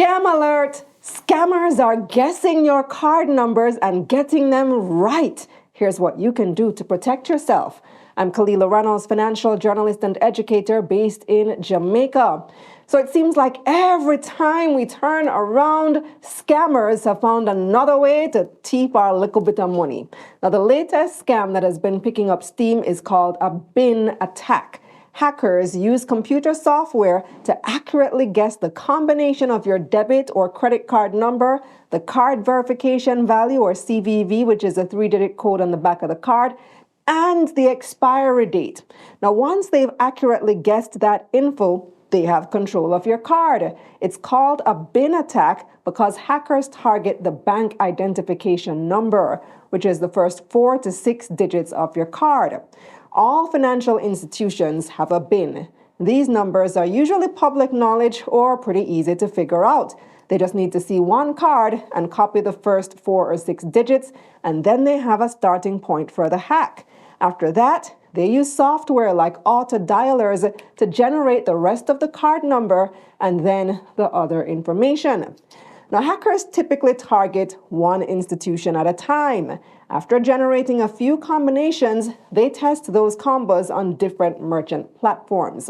Scam alert! Scammers are guessing your card numbers and getting them right. Here's what you can do to protect yourself. I'm Kalila Reynolds, financial journalist and educator based in Jamaica. So it seems like every time we turn around, scammers have found another way to thief our little bit of money. Now, the latest scam that has been picking up steam is called a bin attack. Hackers use computer software to accurately guess the combination of your debit or credit card number, the card verification value or CVV, which is a 3-digit code on the back of the card, and the expiry date. Now, once they've accurately guessed that info, they have control of your card. It's called a bin attack because hackers target the bank identification number, which is the first 4 to 6 digits of your card. All financial institutions have a bin. These numbers are usually public knowledge or pretty easy to figure out. They just need to see one card and copy the first 4 or 6 digits, and then they have a starting point for the hack. After that, they use software like auto dialers to generate the rest of the card number and then the other information. Now, hackers typically target one institution at a time. After generating a few combinations, they test those combos on different merchant platforms.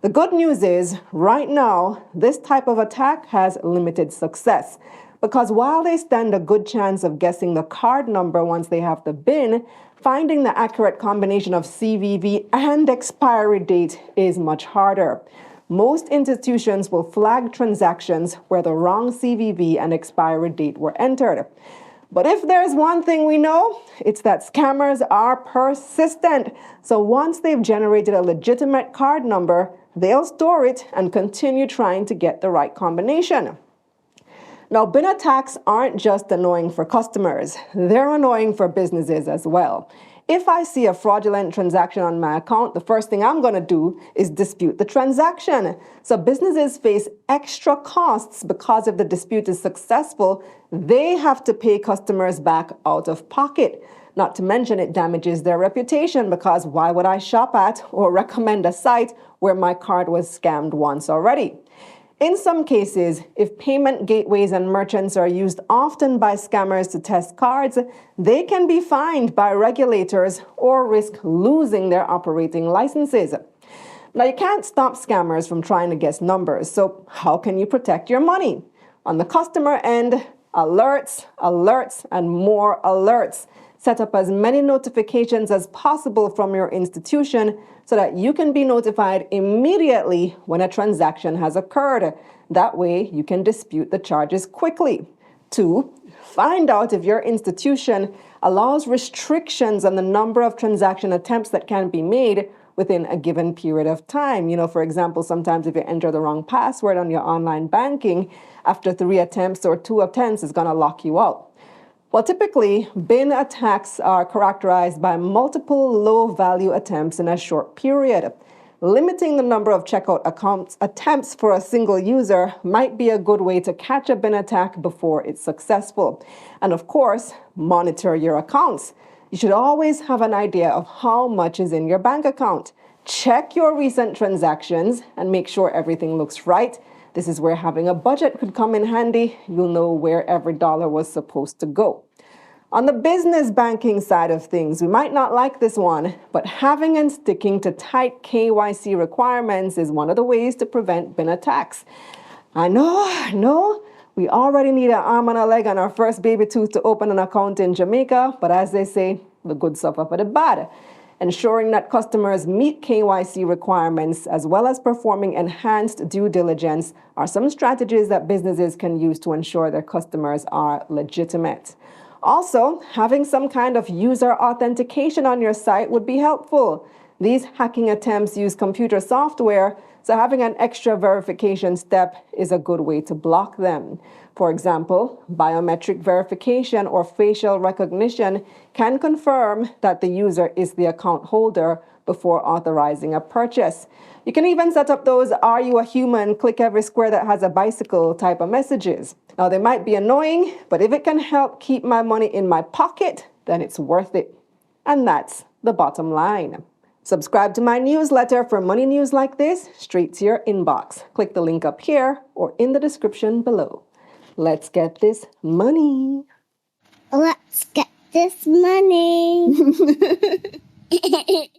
The good news is, right now, this type of attack has limited success. Because while they stand a good chance of guessing the card number once they have the bin, finding the accurate combination of CVV and expiry date is much harder. Most institutions will flag transactions where the wrong CVV and expiry date were entered. But if there's one thing we know, it's that scammers are persistent. So once they've generated a legitimate card number, they'll store it and continue trying to get the right combination. Now, bin attacks aren't just annoying for customers, they're annoying for businesses as well. If I see a fraudulent transaction on my account, the first thing I'm going to do is dispute the transaction. So businesses face extra costs because if the dispute is successful, they have to pay customers back out of pocket. Not to mention it damages their reputation because why would I shop at or recommend a site where my card was scammed once already? In some cases, if payment gateways and merchants are used often by scammers to test cards, they can be fined by regulators or risk losing their operating licenses. Now, you can't stop scammers from trying to guess numbers, so how can you protect your money? On the customer end, alerts, alerts, and more alerts. Set up as many notifications as possible from your institution so that you can be notified immediately when a transaction has occurred. That way, you can dispute the charges quickly. 2, find out if your institution allows restrictions on the number of transaction attempts that can be made within a given period of time. For example, sometimes if you enter the wrong password on your online banking, after 3 attempts or 2 attempts, it's going to lock you out. Well, typically, bin attacks are characterized by multiple low-value attempts in a short period. Limiting the number of checkout attempts for a single user might be a good way to catch a bin attack before it's successful. And of course, monitor your accounts. You should always have an idea of how much is in your bank account. Check your recent transactions and make sure everything looks right. This is where having a budget could come in handy. You'll know where every dollar was supposed to go. On the business banking side of things, we might not like this one, but having and sticking to tight KYC requirements is one of the ways to prevent bin attacks. I know, we already need an arm and a leg and our first baby tooth to open an account in Jamaica, but as they say, the good suffer for the bad. Ensuring that customers meet KYC requirements as well as performing enhanced due diligence are some strategies that businesses can use to ensure their customers are legitimate. Also, having some kind of user authentication on your site would be helpful. These hacking attempts use computer software, so having an extra verification step is a good way to block them. For example, biometric verification or facial recognition can confirm that the user is the account holder before authorizing a purchase. You can even set up those "Are you a human? Click every square that has a bicycle" type of messages. Now, they might be annoying, but if it can help keep my money in my pocket, then it's worth it. And that's the bottom line. Subscribe to my newsletter for money news like this straight to your inbox. Click the link up here or in the description below. Let's get this money. Let's get this money.